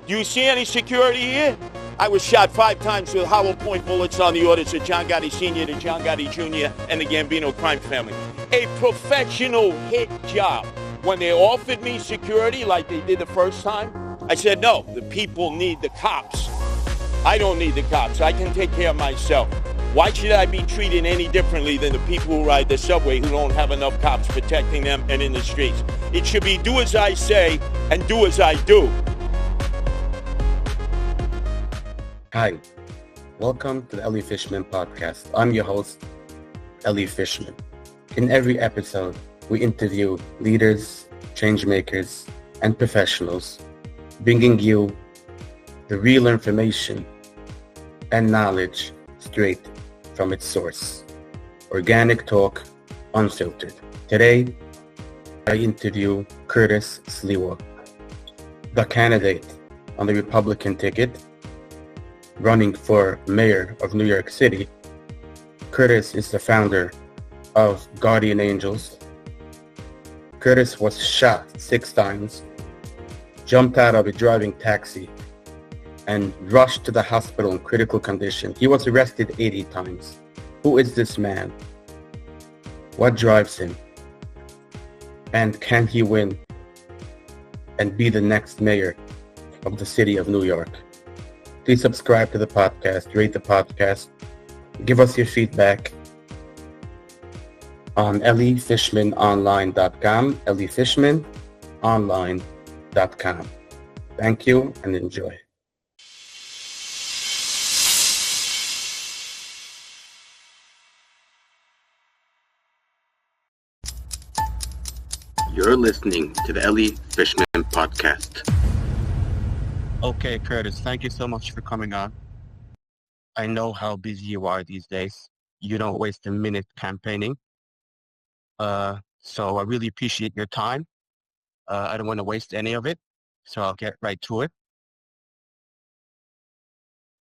Do you see any security here? I was shot 5 times with hollow point bullets on the orders of John Gotti Sr., the John Gotti Jr., and the Gambino crime family. A professional hit job. When they offered me security like they did the first time, I said, no, the people need the cops. I don't need the cops. I can take care of myself. Why should I be treated any differently than the people who ride the subway who don't have enough cops protecting them and in the streets? It should be do as I say and do as I do. Hi, welcome to the Ellie Fishman podcast. I'm your host, Ellie Fishman. In every episode, we interview leaders, change makers, and professionals, bringing you the real information and knowledge straight from its source. Organic talk, unfiltered. Today, I interview Curtis Sliwa, the candidate on the Republican ticket running for mayor of New York City. Curtis is the founder of Guardian Angels. Curtis was shot 6 times, jumped out of a driving taxi, and rushed to the hospital in critical condition. He was arrested 80 times. Who is this man? What drives him? And can he win and be the next mayor of the city of New York? Please subscribe to the podcast, rate the podcast, give us your feedback on elliefishmanonline.com, elliefishmanonline.com. Thank you and enjoy. You're listening to the Ellie Fishman podcast. Okay, Curtis, thank you so much for coming on. I know how busy you are these days. You don't waste a minute campaigning. So I really appreciate your time. I don't want to waste any of it, so I'll get right to it.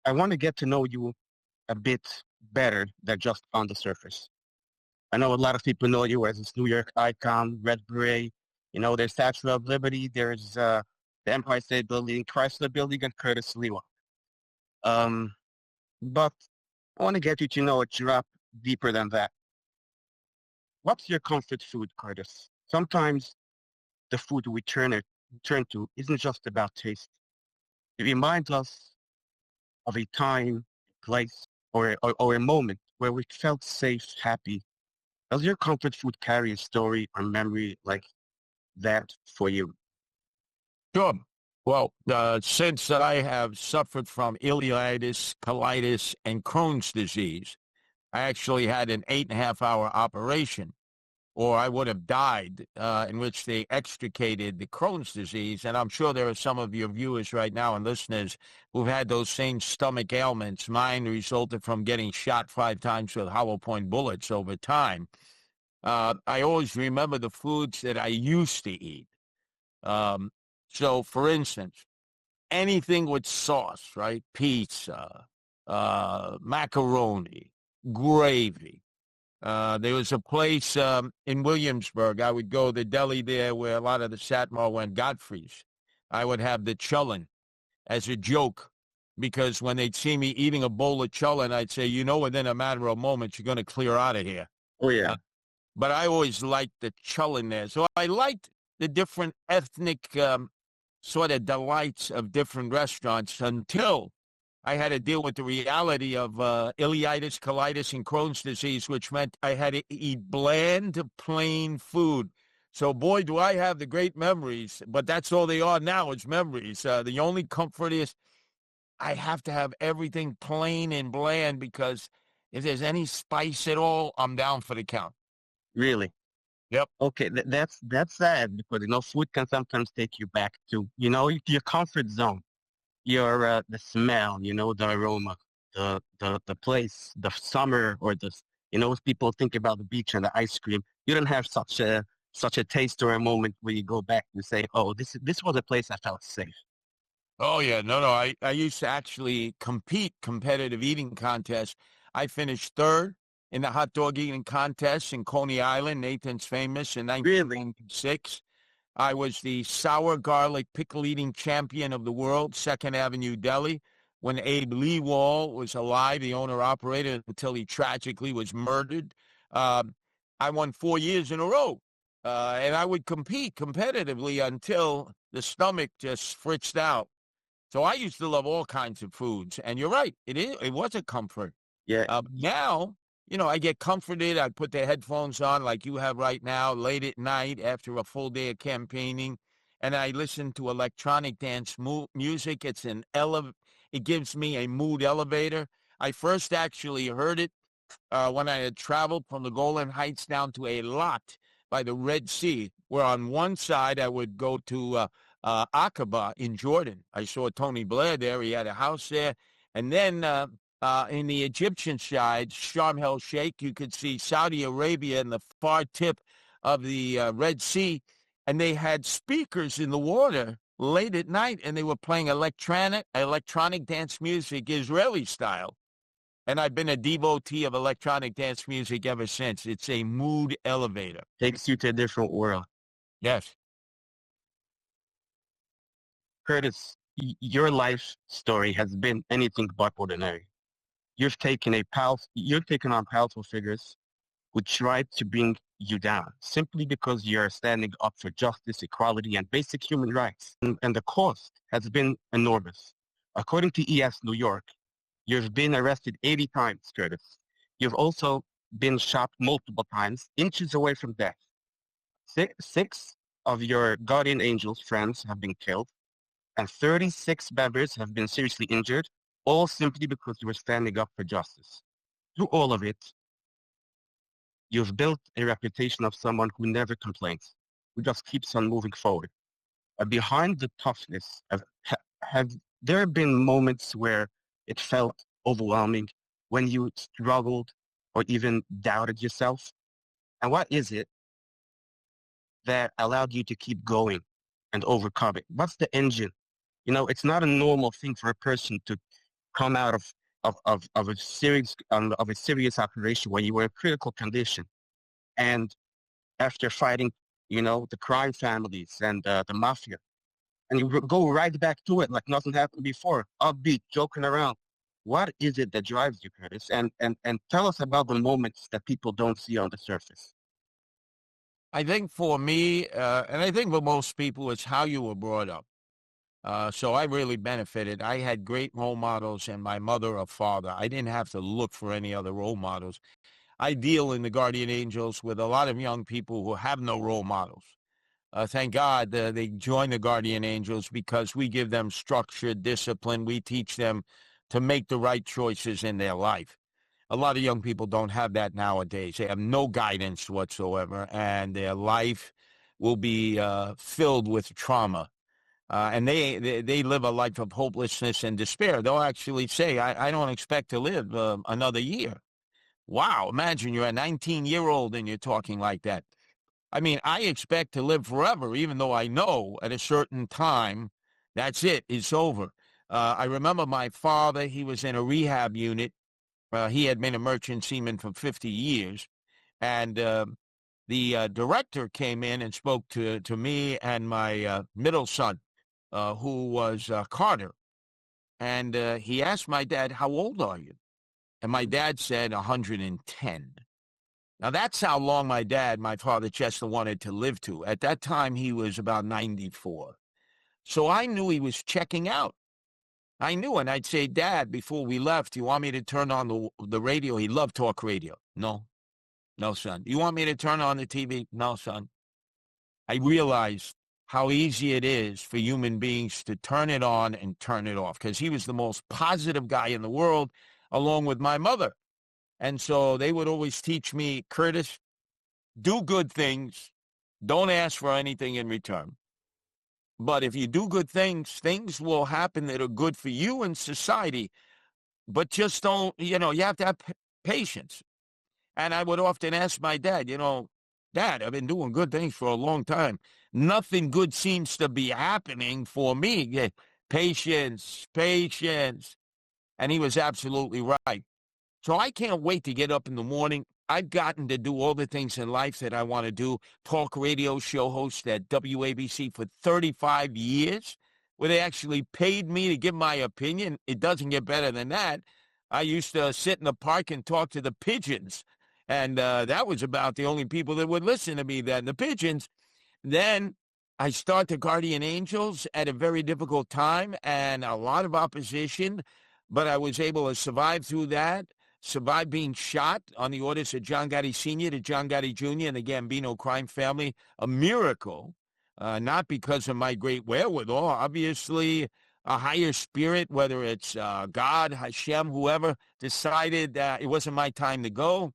I want to get to know you a bit better than just on the surface. I know a lot of people know you as this New York icon, Red Beret. You know, there's Statue of Liberty, there's the Empire State Building, Chrysler Building, and Curtis Sliwa. But I want to get you to know a drop deeper than that. What's your comfort food, Curtis? Sometimes the food we turn to isn't just about taste. It reminds us of a time, place, or a moment where we felt safe, happy. Does your comfort food carry a story or memory like that for you? Sure. Well, since I have suffered from ileitis, colitis, and Crohn's disease, I actually had an 8.5-hour operation, or I would have died, in which they extricated the Crohn's disease. And I'm sure there are some of your viewers right now and listeners who've had those same stomach ailments. Mine resulted from getting shot 5 times with hollow point bullets over time. I always remember the foods that I used to eat. So, for instance, anything with sauce, right? Pizza, macaroni, gravy. There was a place in Williamsburg. I would go, the deli there where a lot of the Satmar went, Godfrey's. I would have the chullin as a joke, because when they'd see me eating a bowl of chullin, I'd say, you know, within a matter of moments, you're going to clear out of here. Oh, yeah. But I always liked the chullin there. So I liked the different ethnic sort of delights of different restaurants until I had to deal with the reality of ileitis, colitis, and Crohn's disease, which meant I had to eat bland, plain food. So, boy, do I have the great memories, but that's all they are now is memories. The only comfort is I have to have everything plain and bland, because if there's any spice at all, I'm down for the count. Really? Yep. Okay, that's sad, because, you know, food can sometimes take you back to, you know, your comfort zone. Your the smell, you know, the aroma, the place, the summer, or the, you know, people think about the beach and the ice cream. You don't have such a taste or a moment where you go back and say, oh, this was a place I felt safe. Oh, yeah. No. I used to actually compete competitive eating contests. I finished 3rd in the hot dog eating contest in Coney Island. Nathan's famous in 1996. I was the sour garlic pickle eating champion of the world, 2nd Avenue Deli, when Abe Leewall was alive, the owner-operator, until he tragically was murdered. Um, I won 4 years in a row, and I would compete competitively until the stomach just fritzed out. So I used to love all kinds of foods, and you're right, it was a comfort. Yeah. Now, I get comforted. I put the headphones on like you have right now, late at night after a full day of campaigning, and I listen to electronic dance music. It gives me a mood elevator. I first actually heard it when I had traveled from the Golan Heights down to a lot by the Red Sea, where on one side I would go to Aqaba in Jordan. I saw Tony Blair there. He had a house there. And then in the Egyptian side, Sharm el Sheikh, you could see Saudi Arabia in the far tip of the Red Sea. And they had speakers in the water late at night, and they were playing electronic dance music, Israeli style. And I've been a devotee of electronic dance music ever since. It's a mood elevator. Takes you to a different world. Yes. Curtis, your life story has been anything but ordinary. You've taken on powerful figures who tried to bring you down simply because you're standing up for justice, equality, and basic human rights. And the cost has been enormous. According to ES New York, you've been arrested 80 times, Curtis. You've also been shot multiple times, inches away from death. Six of your guardian angels' friends have been killed, and 36 members have been seriously injured, all simply because you were standing up for justice. Through all of it, you've built a reputation of someone who never complains, who just keeps on moving forward. Behind the toughness, have there been moments where it felt overwhelming, when you struggled or even doubted yourself? And what is it that allowed you to keep going and overcome it? What's the engine? It's not a normal thing for a person to come out of a serious operation where you were in critical condition, and after fighting, the crime families and the mafia, and you go right back to it like nothing happened before, upbeat, joking around. What is it that drives you, Curtis? And tell us about the moments that people don't see on the surface. I think for me, and I think for most people, it's how you were brought up. So I really benefited. I had great role models and my mother or father. I didn't have to look for any other role models. I deal in the Guardian Angels with a lot of young people who have no role models. Thank God they join the Guardian Angels because we give them structure, discipline. We teach them to make the right choices in their life. A lot of young people don't have that nowadays. They have no guidance whatsoever, and their life will be filled with trauma. And they live a life of hopelessness and despair. They'll actually say, I don't expect to live another year. Wow, imagine you're a 19-year-old and you're talking like that. I mean, I expect to live forever, even though I know at a certain time, that's it, it's over. I remember my father, he was in a rehab unit. He had been a merchant seaman for 50 years. And the director came in and spoke to me and my middle son, who was Carter. And he asked my dad, how old are you? And my dad said 110. Now, that's how long my father Chester, wanted to live to. At that time, he was about 94. So I knew he was checking out. I knew, and I'd say, Dad, before we left, you want me to turn on the radio? He loved talk radio. No, son. You want me to turn on the TV? No, son. I realized how easy it is for human beings to turn it on and turn it off, because he was the most positive guy in the world, along with my mother. And so they would always teach me, Curtis, do good things. Don't ask for anything in return. But if you do good things, things will happen that are good for you and society. But just don't, you have to have patience. And I would often ask my dad, Dad, I've been doing good things for a long time. Nothing good seems to be happening for me. Yeah, patience. And he was absolutely right. So I can't wait to get up in the morning I've gotten to do all the things in life that I want to do. Talk radio show host at WABC for 35 years, where they actually paid me to give my opinion. It doesn't get better than that. I used to sit in the park and talk to the pigeons, and that was about the only people that would listen to me then, the pigeons. Then I start the Guardian Angels at a very difficult time and a lot of opposition, but I was able to survive through that, survive being shot on the orders of John Gotti Sr. to John Gotti Jr. and the Gambino crime family. A miracle, not because of my great wherewithal, obviously a higher spirit, whether it's God, Hashem, whoever, decided that it wasn't my time to go.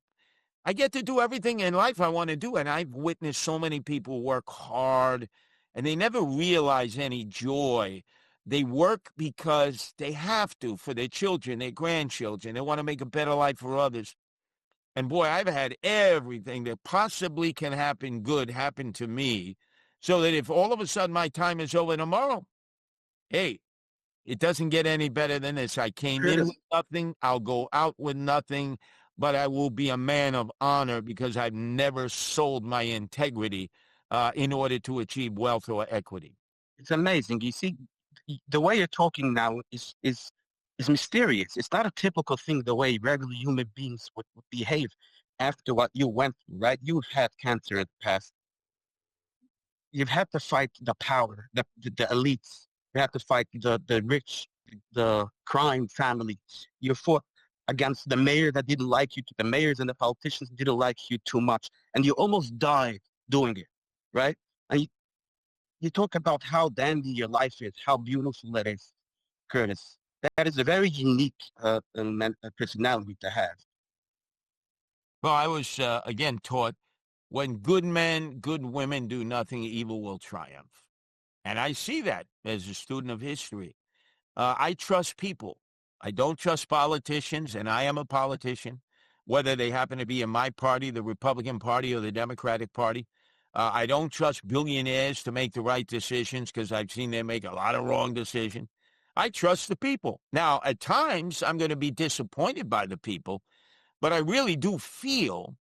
I get to do everything in life I want to do, and I've witnessed so many people work hard, and they never realize any joy. They work because they have to for their children, their grandchildren. They want to make a better life for others. And boy, I've had everything that possibly can happen good happen to me, so that if all of a sudden my time is over tomorrow, hey, it doesn't get any better than this. I came in with nothing. I'll go out with nothing, but I will be a man of honor because I've never sold my integrity in order to achieve wealth or equity. It's amazing. You see, the way you're talking now is mysterious. It's not a typical thing the way regular human beings would behave after what you went through, right? You've had cancer in the past. You've had to fight the power, the elites. You had to fight the rich, the crime family. You fought against the mayor that didn't like you, the mayors and the politicians didn't like you too much, and you almost died doing it, right? And you talk about how dandy your life is, how beautiful it is, Curtis. That is a very unique personality to have. Well, I was, again, taught when good men, good women do nothing, evil will triumph. And I see that as a student of history. I trust people. I don't trust politicians, and I am a politician, whether they happen to be in my party, the Republican Party, or the Democratic Party. I don't trust billionaires to make the right decisions because I've seen them make a lot of wrong decisions. I trust the people. Now, at times, I'm going to be disappointed by the people, but I really do feel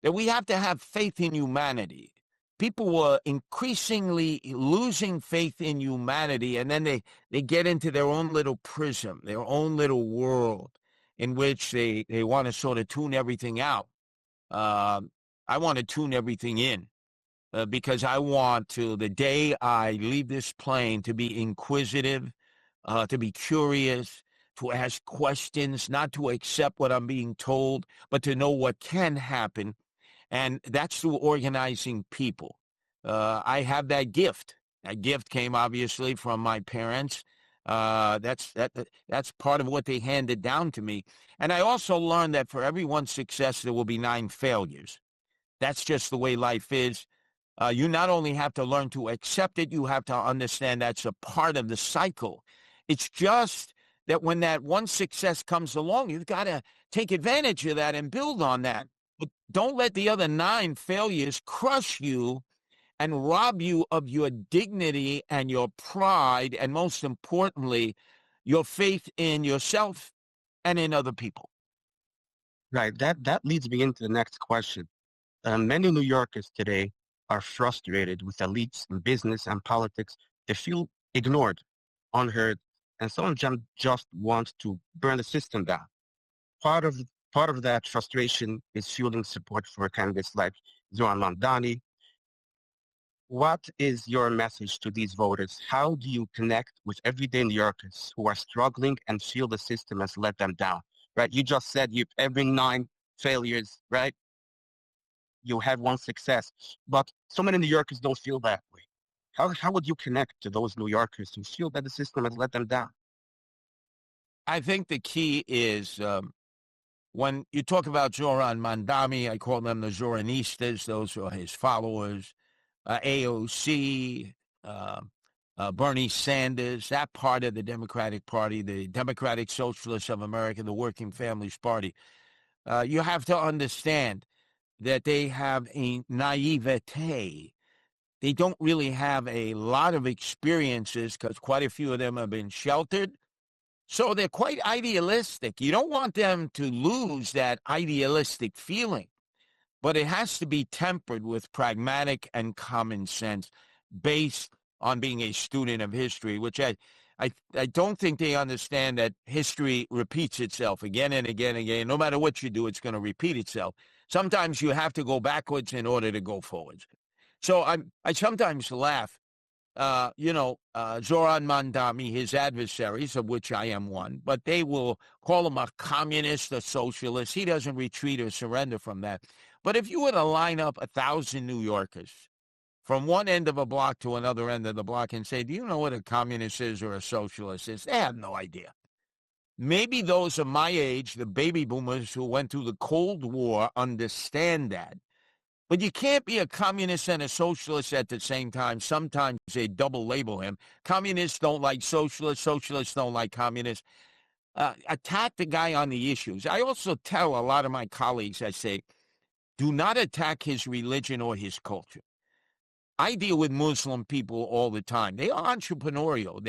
that we have to have faith in humanity. People were increasingly losing faith in humanity, and then they get into their own little prism, their own little world in which they want to sort of tune everything out. I want to tune everything in because I want to, the day I leave this plane, to be inquisitive, to be curious, to ask questions, not to accept what I'm being told, but to know what can happen. And that's through organizing people. I have that gift. That gift came obviously from my parents. That's part of what they handed down to me. And I also learned that for every one success, there will be 9 failures. That's just the way life is. You not only have to learn to accept it, you have to understand that's a part of the cycle. It's just that when that one success comes along, you've got to take advantage of that and build on that. But don't let the other 9 failures crush you and rob you of your dignity and your pride, and most importantly, your faith in yourself and in other people. Right. That leads me into the next question. Many New Yorkers today are frustrated with elites in business and politics. They feel ignored, unheard, and some of them just want to burn the system down. Part of that frustration is fueling support for candidates like Zoran Mandani. What is your message to these voters? How do you connect with everyday New Yorkers who are struggling and feel the system has let them down? Right? You just said every 9 failures, right? You have one success, but so many New Yorkers don't feel that way. How would you connect to those New Yorkers who feel that the system has let them down? I think the key is when you talk about Zoran Mandani, I call them the Zoranistas. Those are his followers. AOC, Bernie Sanders, that part of the Democratic Party, the Democratic Socialists of America, the Working Families Party. You have to understand that they have a naivete. They don't really have a lot of experiences because quite a few of them have been sheltered. So they're quite idealistic. You don't want them to lose that idealistic feeling. but it has to be tempered with pragmatic and common sense based on being a student of history, which I don't think they understand that history repeats itself again and again and again. No matter what you do, it's going to repeat itself. Sometimes you have to go backwards in order to go forwards. So I sometimes laugh. Zoran Mandami, his adversaries, of which I am one, but they will call him a communist, a socialist. He doesn't retreat or surrender from that. But if you were to line up 1,000 New Yorkers from one end of a block to another end of the block and say, do you know what a communist is or a socialist is? They have no idea. Maybe those of my age, the baby boomers who went through the Cold War, understand that. But you can't be a communist and a socialist at the same time. Sometimes they double label him. Communists don't like socialists. Socialists don't like communists. Attack the guy on the issues. I also tell a lot of my colleagues, I say, do not attack his religion or his culture. I deal with Muslim people all the time. They are entrepreneurial.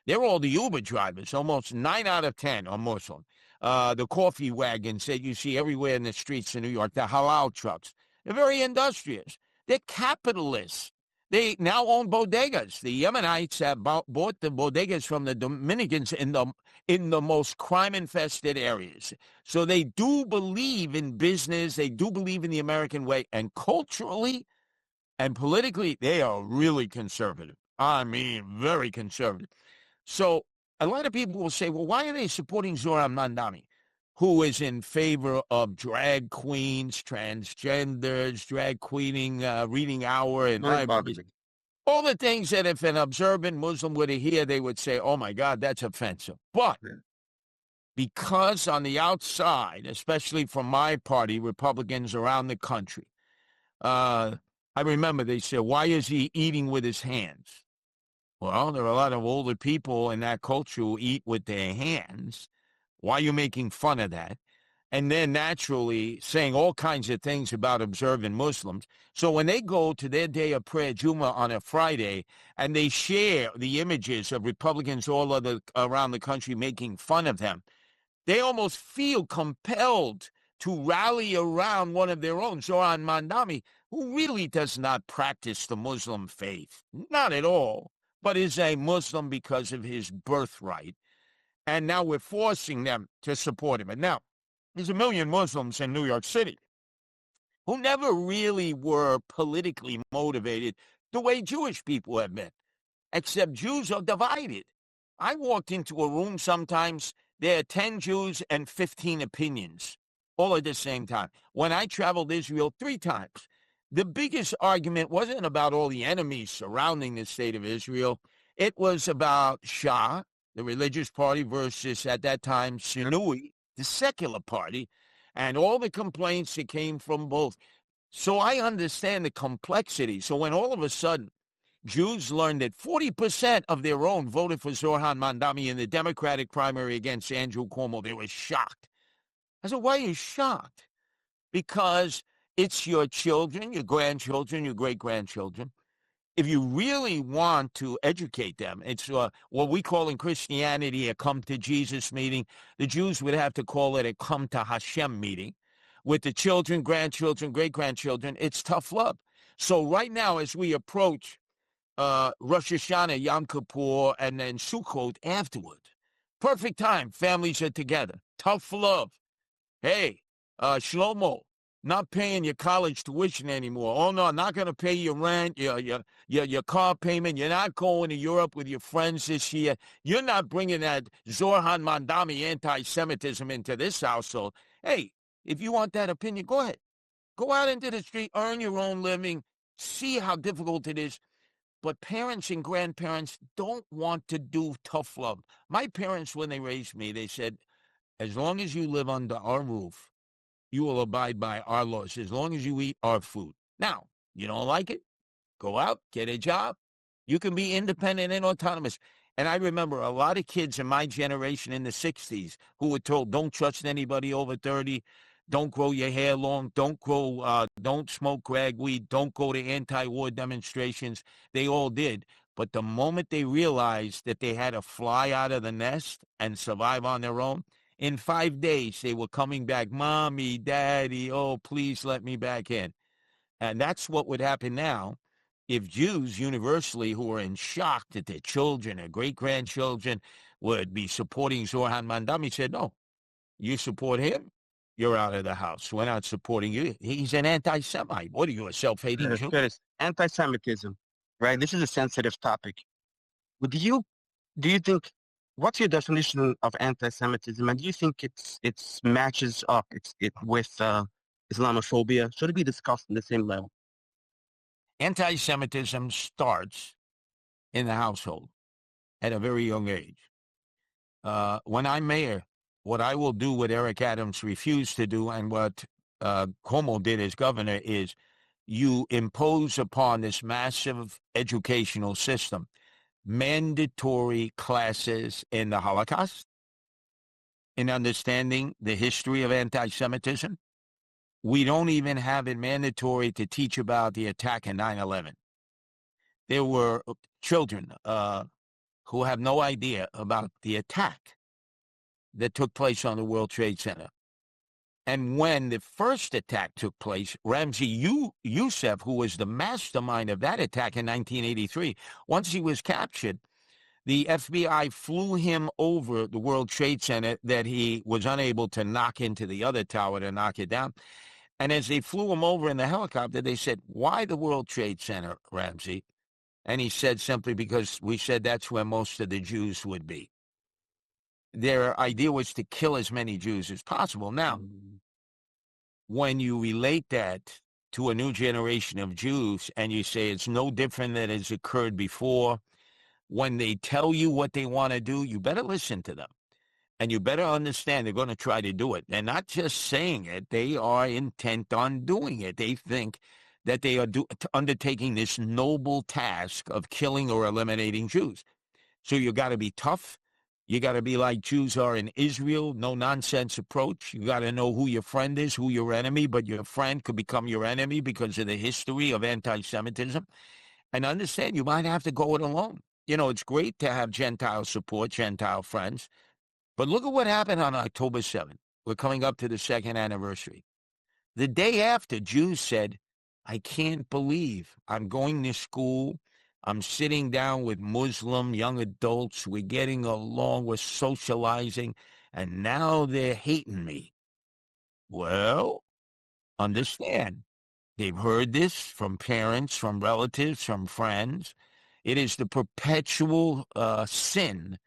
They're all the Uber drivers. Almost 9 out of 10 are Muslim. The coffee wagons that you see everywhere in the streets of New York, the halal trucks. They're very industrious. They're capitalists. They now own bodegas. The Yemenites have bought the bodegas from the Dominicans in the most crime-infested areas. So they do believe in business. They do believe in the American way. And culturally and politically, they are really conservative. I mean, very conservative. So a lot of people will say, well, why are they supporting Zoran Mandami, who is in favor of drag queens, transgenders, drag queening, reading hour, and all the things that if an observant Muslim were to hear, they would say, oh, my God, that's offensive. But because on the outside, especially from my party, Republicans around the country, I remember they said, why is he eating with his hands? Well, there are a lot of older people in that culture who eat with their hands. Why are you making fun of that? And then naturally saying all kinds of things about observant Muslims. So when they go to their day of prayer, Jummah, on a Friday, and they share the images of Republicans all around the country making fun of them, they almost feel compelled to rally around one of their own, Zoran Mandami, who really does not practice the Muslim faith, not at all, but is a Muslim because of his birthright. And now we're forcing them to support him. And now, there's 1 million Muslims in New York City who never really were politically motivated the way Jewish people have been, except Jews are divided. I walked into a room sometimes, there are 10 Jews and 15 opinions, all at the same time. When I traveled Israel 3 times, the biggest argument wasn't about all the enemies surrounding the state of Israel. It was about Shah, the religious party, versus, at that time, Sinui, the secular party, and all the complaints that came from both. So I understand the complexity. So when all of a sudden Jews learned that 40% of their own voted for Zoran Mandami in the Democratic primary against Andrew Cuomo, they were shocked. I said, why are you shocked? Because it's your children, your grandchildren, your great-grandchildren. If you really want to educate them, it's what we call in Christianity a come to Jesus meeting. The Jews would have to call it a come to Hashem meeting. With the children, grandchildren, great-grandchildren, it's tough love. So right now, as we approach Rosh Hashanah, Yom Kippur, and then Sukkot afterward, perfect time, families are together. Tough love. Hey, Shlomo, not paying your college tuition anymore. Oh, no, not going to pay your rent, your car payment. You're not going to Europe with your friends this year. You're not bringing that Zoran Mandami anti-Semitism into this household. Hey, if you want that opinion, go ahead. Go out into the street, earn your own living, see how difficult it is. But parents and grandparents don't want to do tough love. My parents, when they raised me, they said, as long as you live under our roof, you will abide by our laws as long as you eat our food. Now, you don't like it? Go out, get a job. You can be independent and autonomous. And I remember a lot of kids in my generation in the 60s who were told, don't trust anybody over 30, don't grow your hair long, don't smoke crack weed, don't go to anti-war demonstrations. They all did. But the moment they realized that they had to fly out of the nest and survive on their own, In 5 days, they were coming back, Mommy, Daddy, oh, please let me back in. And that's what would happen now if Jews universally who are in shock that their children or great-grandchildren would be supporting Zohran Mandami said, no, you support him, you're out of the house. We're not supporting you. He's an anti-Semite. What are you, a self-hating Jew? Curtis, anti-Semitism, right? This is a sensitive topic. Do you think, what's your definition of anti-Semitism? And do you think it's matches up with Islamophobia? Should it be discussed on the same level? Anti-Semitism starts in the household at a very young age. When I'm mayor, what I will do, what Eric Adams refused to do, and what Cuomo did as governor, is you impose upon this massive educational system mandatory classes in the Holocaust, in understanding the history of anti-Semitism. We don't even have it mandatory to teach about the attack in 9/11. There were children who have no idea about the attack that took place on the World Trade Center. And when the first attack took place, Ramzi Youssef, who was the mastermind of that attack in 1983, once he was captured, the FBI flew him over the World Trade Center that he was unable to knock into the other tower to knock it down. And as they flew him over in the helicopter, they said, why the World Trade Center, Ramzi? And he said, simply because we said that's where most of the Jews would be. Their idea was to kill as many Jews as possible. Now, when you relate that to a new generation of Jews and you say it's no different than has occurred before, when they tell you what they want to do, you better listen to them. And you better understand they're going to try to do it. They're not just saying it. They are intent on doing it. They think that they are undertaking this noble task of killing or eliminating Jews. So you got to be tough. You got to be like Jews are in Israel, no-nonsense approach. You got to know who your friend is, who your enemy, but your friend could become your enemy because of the history of anti-Semitism. And understand you might have to go it alone. You know, it's great to have Gentile support, Gentile friends, but look at what happened on October 7th. We're coming up to the second anniversary. The day after, Jews said, I can't believe I'm going to school. I'm sitting down with Muslim young adults. We're getting along. We're socializing. And now they're hating me. Well, understand. They've heard this from parents, from relatives, from friends. It is the perpetual sin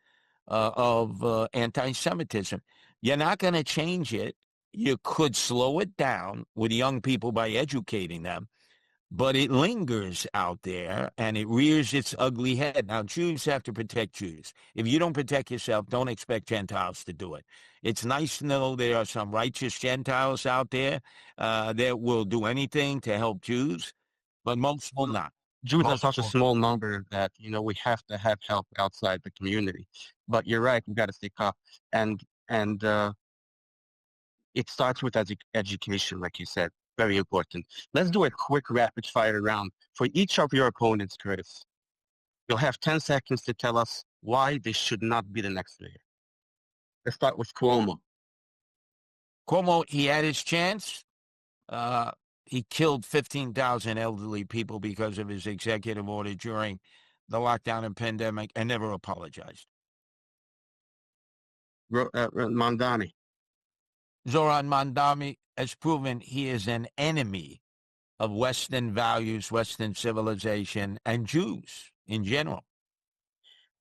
of anti-Semitism. You're not going to change it. You could slow it down with young people by educating them, but it lingers out there and it rears its ugly head. Now, Jews have to protect Jews. If you don't protect yourself, don't expect Gentiles to do it. It's nice to know there are some righteous Gentiles out there that will do anything to help Jews, but most will not. Jews are such a small number that, we have to have help outside the community. But you're right, we got to stay calm. And it starts with education, like you said. Very important. Let's do a quick rapid fire round. For each of your opponents, Curtis, you'll have 10 seconds to tell us why they should not be the next mayor. Let's start with Cuomo. Cuomo, he had his chance. He killed 15,000 elderly people because of his executive order during the lockdown and pandemic and never apologized. Mandani. Zohran Mandami has proven he is an enemy of Western values, Western civilization, and Jews in general.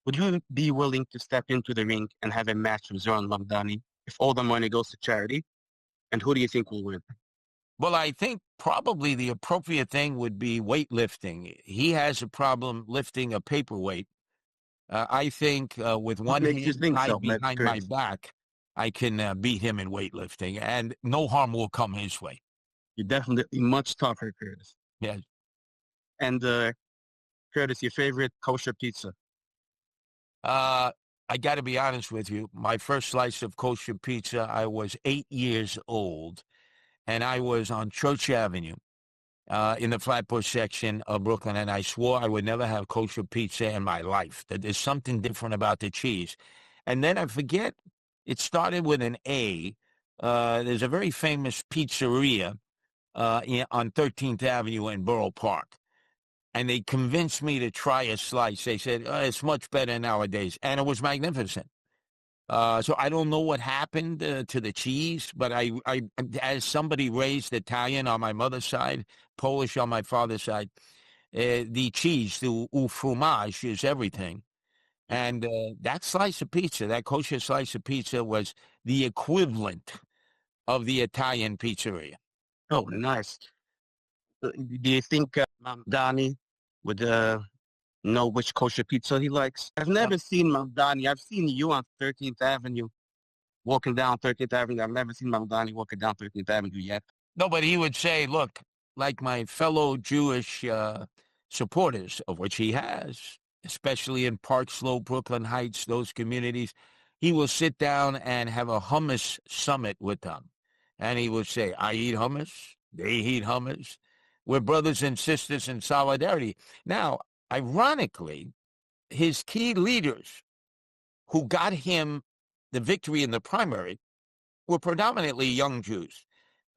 Would you be willing to step into the ring and have a match with Zohran Mamdani if all the money goes to charity? And who do you think will win? Well, I think probably the appropriate thing would be weightlifting. He has a problem lifting a paperweight. I think with one hand tied behind my back, I can beat him in weightlifting, and no harm will come his way. You're definitely much tougher, Curtis. Yes. And Curtis, your favorite kosher pizza? I got to be honest with you. My first slice of kosher pizza, I was 8 years old, and I was on Church Avenue in the Flatbush section of Brooklyn, and I swore I would never have kosher pizza in my life, that there's something different about the cheese. And then I forget, It started with an A. There's a very famous pizzeria on 13th Avenue in Borough Park. And they convinced me to try a slice. They said, it's much better nowadays. And it was magnificent. So I don't know what happened to the cheese, but I, as somebody raised Italian on my mother's side, Polish on my father's side, the cheese, the fromage is everything. And that slice of pizza, that kosher slice of pizza was the equivalent of the Italian pizzeria. Oh, nice. Do you think Mamdani would know which kosher pizza he likes? I've never seen Mamdani. I've seen you on 13th Avenue, walking down 13th Avenue. I've never seen Mamdani walking down 13th Avenue yet. No, but he would say, look, like my fellow Jewish supporters, of which he has, especially in Park Slope, Brooklyn Heights, those communities, he will sit down and have a hummus summit with them. And he will say, I eat hummus, they eat hummus. We're brothers and sisters in solidarity. Now, ironically, his key leaders who got him the victory in the primary were predominantly young Jews.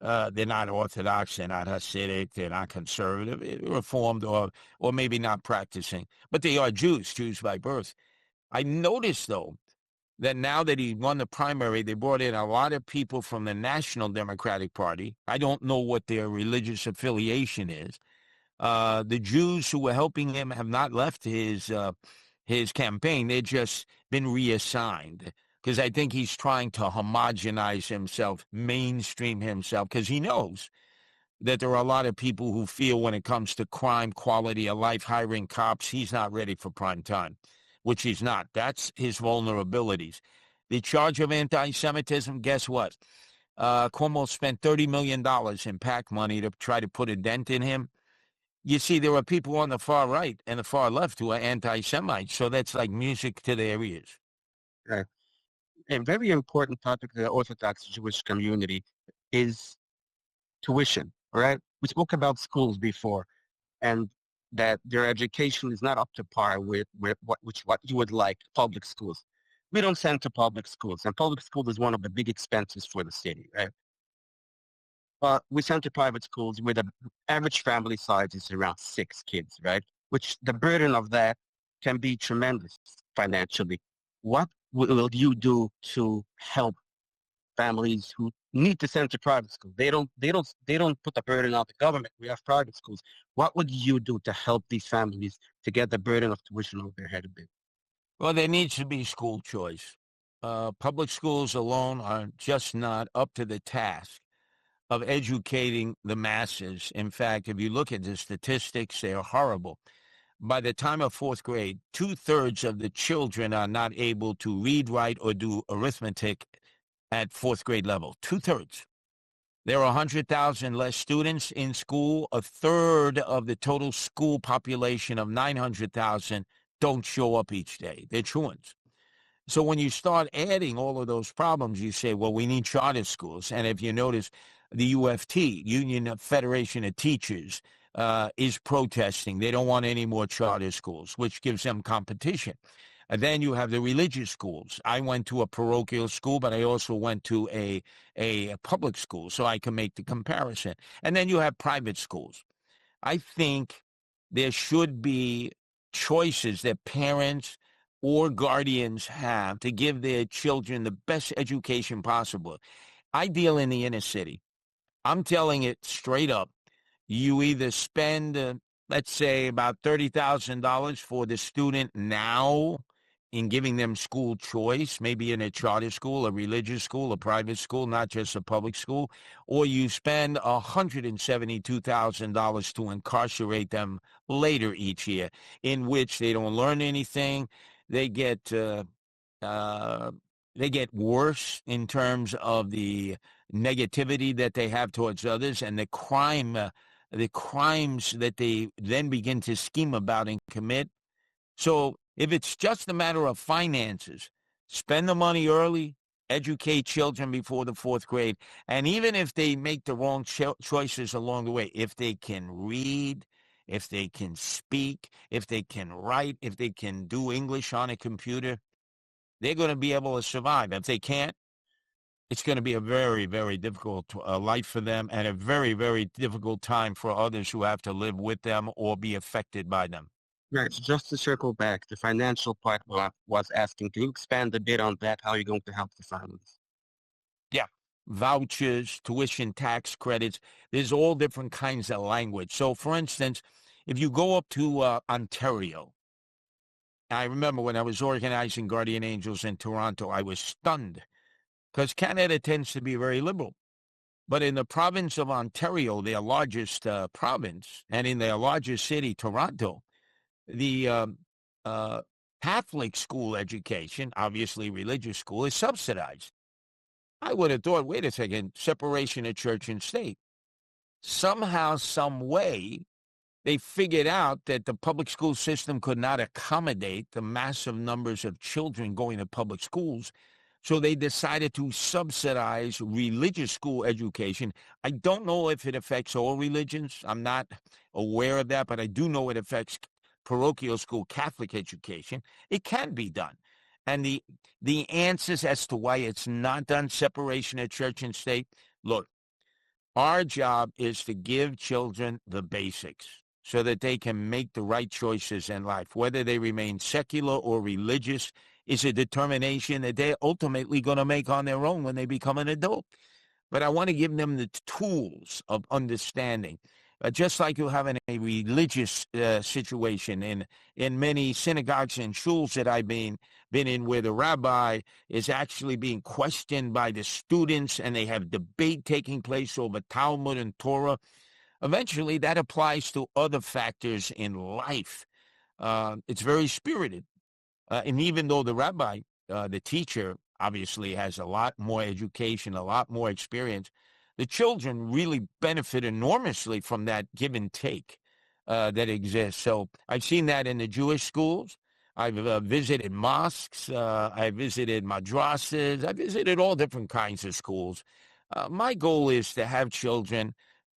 They're not Orthodox, they're not Hasidic, they're not conservative, Reformed, or maybe not practicing. But they are Jews by birth. I noticed, though, that now that he won the primary, they brought in a lot of people from the National Democratic Party. I don't know what their religious affiliation is. The Jews who were helping him have not left his campaign. They've just been reassigned, because I think he's trying to homogenize himself, mainstream himself, because he knows that there are a lot of people who feel when it comes to crime, quality of life, hiring cops, he's not ready for prime time, which he's not. That's his vulnerabilities. The charge of anti-Semitism, guess what? Cuomo spent $30 million in PAC money to try to put a dent in him. You see, there are people on the far right and the far left who are anti-Semites, so that's like music to their ears. Right. A very important topic to the Orthodox Jewish community is tuition, right? We spoke about schools before, and that their education is not up to par with what you would like public schools. We don't send to public schools, and public school is one of the big expenses for the city, right? But we send to private schools where the average family size is around 6 kids, right? Which the burden of that can be tremendous financially. What will you do to help families who need to send to private schools? They don't put the burden on the government. We have private schools. What would you do to help these families to get the burden of tuition over their head a bit? Well, there needs to be school choice. Public schools alone are just not up to the task of educating the masses. In fact, if you look at the statistics, they are horrible. By the time of fourth grade, 2/3 of the children are not able to read, write, or do arithmetic at fourth grade level. 2/3. There are 100,000 less students in school. 1/3 of the total school population of 900,000 don't show up each day. They're truants. So when you start adding all of those problems, you say, well, we need charter schools. And if you notice, the UFT, Union Federation of Teachers, is protesting. They don't want any more charter schools, which gives them competition. And then you have the religious schools. I went to a parochial school, but I also went to a public school, so I can make the comparison. And then you have private schools. I think there should be choices that parents or guardians have to give their children the best education possible. I deal in the inner city. I'm telling it straight up. You either spend, let's say, about $30,000 for the student now in giving them school choice, maybe in a charter school, a religious school, a private school, not just a public school, or you spend $172,000 to incarcerate them later each year, in which they don't learn anything. They get worse in terms of the negativity that they have towards others and the crimes that they then begin to scheme about and commit. So if it's just a matter of finances, spend the money early, educate children before the fourth grade, and even if they make the wrong choices along the way, if they can read, if they can speak, if they can write, if they can do English on a computer, they're going to be able to survive. If they can't, it's going to be a very, very difficult life for them, and a very, very difficult time for others who have to live with them or be affected by them. Right. So just to circle back, the financial part was asking, can you expand a bit on that? How are you going to help the families? Yeah. Vouchers, tuition tax credits. There's all different kinds of language. So, for instance, if you go up to Ontario, I remember when I was organizing Guardian Angels in Toronto, I was stunned because Canada tends to be very liberal. But in the province of Ontario, their largest province, and in their largest city, Toronto, the Catholic school education, obviously religious school, is subsidized. I would have thought, wait a second, separation of church and state. Somehow, some way, they figured out that the public school system could not accommodate the massive numbers of children going to public schools. So they decided to subsidize religious school education. I don't know if it affects all religions. I'm not aware of that, but I do know it affects parochial school Catholic education. It can be done. And the answers as to why it's not done, separation of church and state, look, our job is to give children the basics so that they can make the right choices in life. Whether they remain secular or religious is a determination that they're ultimately going to make on their own when they become an adult. But I want to give them the tools of understanding. Just like you have in a religious situation in many synagogues and shuls that I've been in, where the rabbi is actually being questioned by the students and they have debate taking place over Talmud and Torah. Eventually, that applies to other factors in life. It's very spirited. And even though the rabbi, the teacher, obviously has a lot more education, a lot more experience, the children really benefit enormously from that give and take that exists. So I've seen that in the Jewish schools. I've visited mosques. I visited madrasas. I visited all different kinds of schools. My goal is to have children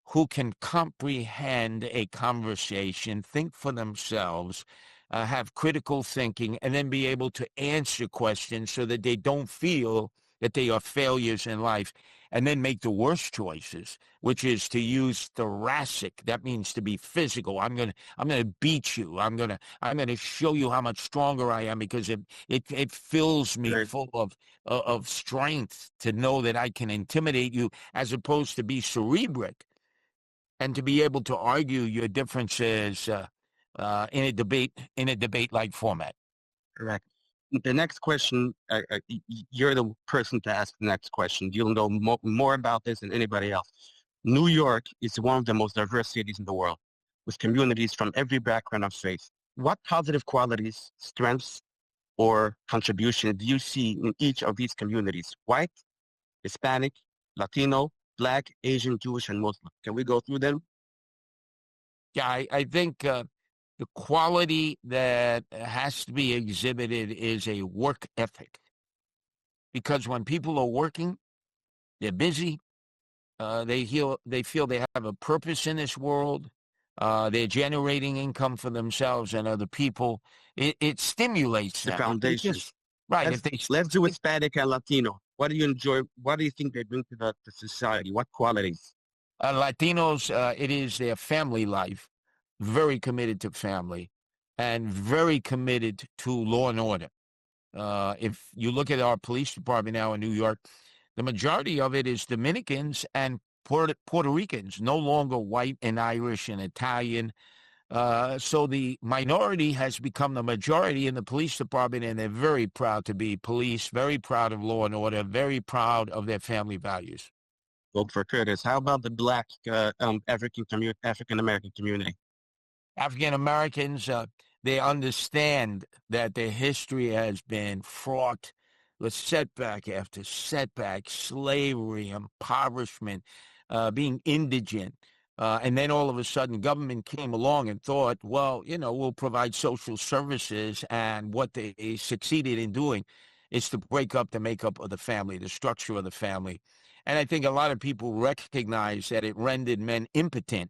who can comprehend a conversation, think for themselves, have critical thinking, and then be able to answer questions so that they don't feel that they are failures in life, and then make the worst choices, which is to use thoracic. That means to be physical. I'm gonna beat you. I'm gonna show you how much stronger I am, because it fills me Right. full of strength to know that I can intimidate you, as opposed to be cerebric and to be able to argue your differences in a debate-like format. Correct. The next question, you're the person to ask the next question. You'll know more about this than anybody else. New York is one of the most diverse cities in the world, with communities from every background of faith. What positive qualities, strengths, or contributions do you see in each of these communities? White, Hispanic, Latino, Black, Asian, Jewish, and Muslim. Can we go through them? Yeah, I think the quality that has to be exhibited is a work ethic. Because when people are working, they're busy, they feel they have a purpose in this world, they're generating income for themselves and other people. It stimulates The them. foundation. Right. Let's do Hispanic and Latino. What do you enjoy? What do you think they bring to the society? What qualities? Latinos, it is their family life, very committed to family, and very committed to law and order. If you look at our police department now in New York, the majority of it is Dominicans and Puerto Ricans, no longer white and Irish and Italian. So the minority has become the majority in the police department, and they're very proud to be police, very proud of law and order, very proud of their family values. Vote for Curtis. How about the Black African American community? African Americans, they understand that their history has been fraught with setback after setback, slavery, impoverishment, being indigent. And then all of a sudden, government came along and thought, well, we'll provide social services. And what they succeeded in doing is to break up the makeup of the family, the structure of the family. And I think a lot of people recognize that it rendered men impotent,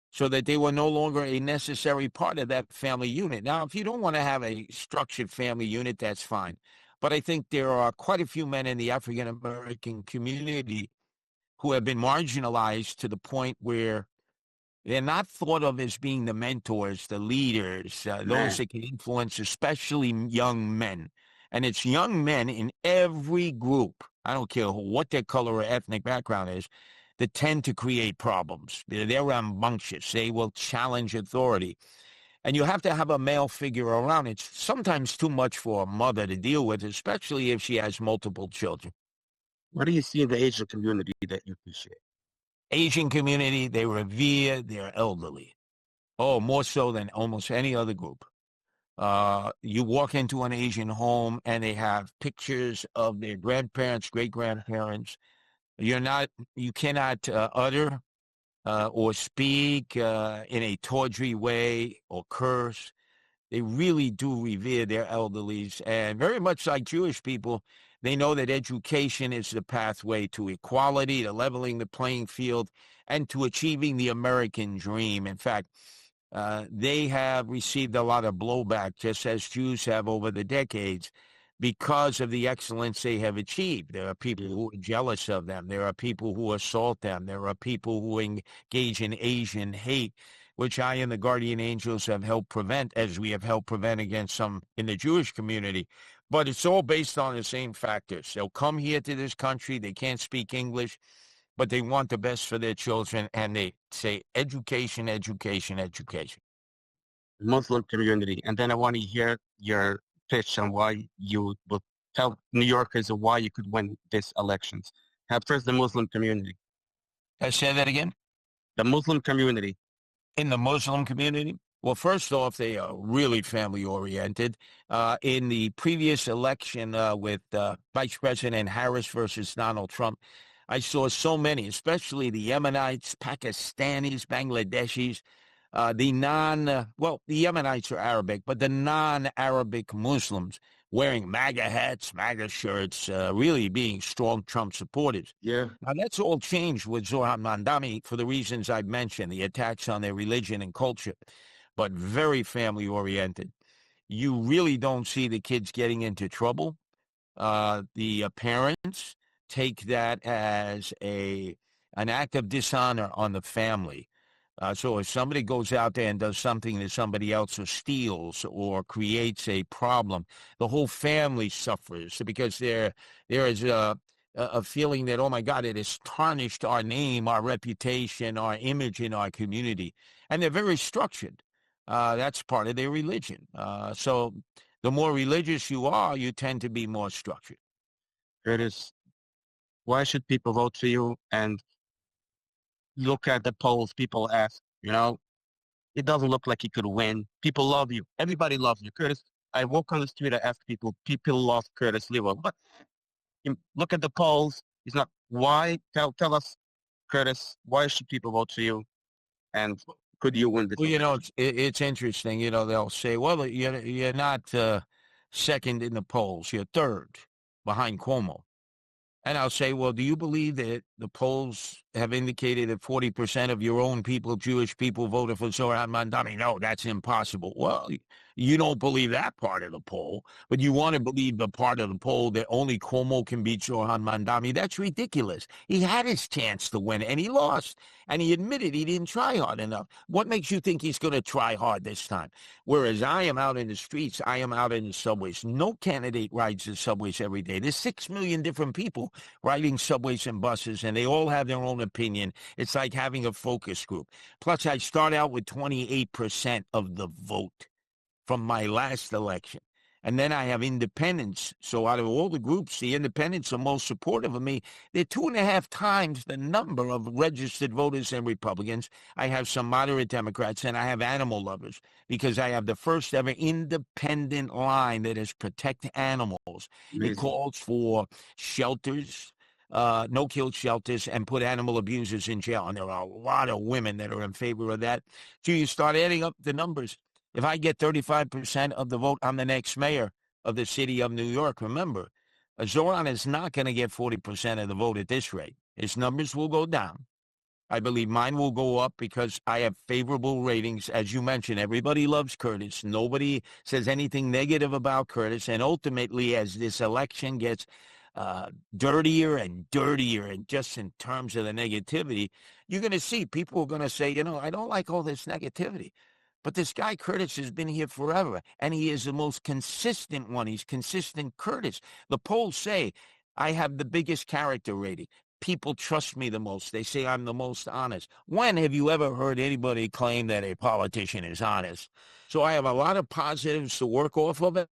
so that they were no longer a necessary part of that family unit. Now, if you don't want to have a structured family unit, that's fine. But I think there are quite a few men in the African American community who have been marginalized to the point where they're not thought of as being the mentors, the leaders, those Man, that can influence, especially young men. And it's young men in every group, I don't care what their color or ethnic background is, that tend to create problems. They're rambunctious. They will challenge authority. And you have to have a male figure around. It's sometimes too much for a mother to deal with, especially if she has multiple children. What do you see in the Asian community that you appreciate? Asian community, they revere their elderly. Oh, more so than almost any other group. You walk into an Asian home and they have pictures of their grandparents, great grandparents. You cannot utter or speak in a tawdry way or curse. They really do revere their elderlies, and very much like Jewish people, they know that education is the pathway to equality, to leveling the playing field, and to achieving the American dream. In fact, they have received a lot of blowback, just as Jews have over the decades, because of the excellence they have achieved. There are people who are jealous of them. There are people who assault them. There are people who engage in Asian hate, which I and the Guardian Angels have helped prevent, as we have helped prevent against some in the Jewish community. But it's all based on the same factors. They'll come here to this country. They can't speak English, but they want the best for their children, and they say education, education, education. Muslim community. And then I want to hear your pitch on why you will tell New Yorkers why you could win these elections. Have first the Muslim community. I say that again? The Muslim community. In the Muslim community? Well, first off, they are really family-oriented. In the previous election with Vice President Harris versus Donald Trump, I saw so many, especially the Yemenites, Pakistanis, Bangladeshis, the Yemenites are Arabic, but the non-Arabic Muslims wearing MAGA hats, MAGA shirts, really being strong Trump supporters. yeah. Now, that's all changed with Zohar Mandami for the reasons I've mentioned, the attacks on their religion and culture, but very family-oriented. You really don't see the kids getting into trouble. The parents take that as an act of dishonor on the family. So if somebody goes out there and does something to somebody else or steals or creates a problem, the whole family suffers because there is a feeling that, oh my God, it has tarnished our name, our reputation, our image in our community. And they're very structured. That's part of their religion. So the more religious you are, you tend to be more structured. Curtis, why should people vote for you? And look at the polls. People ask, it doesn't look like he could win. People love you. Everybody loves you. Curtis, I walk on the street, I ask people love Curtis Sliwa. But look at the polls. He's not. Why? Tell us, Curtis, why should people vote for you? And could you win this? Well, it's interesting. They'll say, well, you're not second in the polls. You're third behind Cuomo. And I'll say, well, do you believe that the polls have indicated that 40% of your own people, Jewish people, voted for Zohar Mandami? No, that's impossible. Well, you don't believe that part of the poll, but you want to believe the part of the poll that only Cuomo can beat Zohar Mandami. That's ridiculous. He had his chance to win, and he lost. And he admitted he didn't try hard enough. What makes you think he's going to try hard this time? Whereas I am out in the streets, I am out in the subways. No candidate rides the subways every day. There's 6 million different people riding subways and buses, and they all have their own opinion. It's like having a focus group. Plus, I start out with 28% of the vote from my last election. And then I have independents. So out of all the groups, the independents are most supportive of me. They're 2.5 times the number of registered voters and Republicans. I have some moderate Democrats, and I have animal lovers because I have the first ever independent line that is protect animals. Amazing. It calls for shelters, no-kill shelters, and put animal abusers in jail. And there are a lot of women that are in favor of that. So you start adding up the numbers. If I get 35% of the vote, I'm the next mayor of the city of New York. Remember, Zoran is not going to get 40% of the vote at this rate. His numbers will go down. I believe mine will go up because I have favorable ratings. As you mentioned, everybody loves Curtis. Nobody says anything negative about Curtis. And ultimately, as this election gets dirtier and dirtier, and just in terms of the negativity, you're going to see people are going to say, I don't like all this negativity. But this guy, Curtis, has been here forever, and he is the most consistent one. He's consistent Curtis. The polls say I have the biggest character rating. People trust me the most. They say I'm the most honest. When have you ever heard anybody claim that a politician is honest? So I have a lot of positives to work off of it.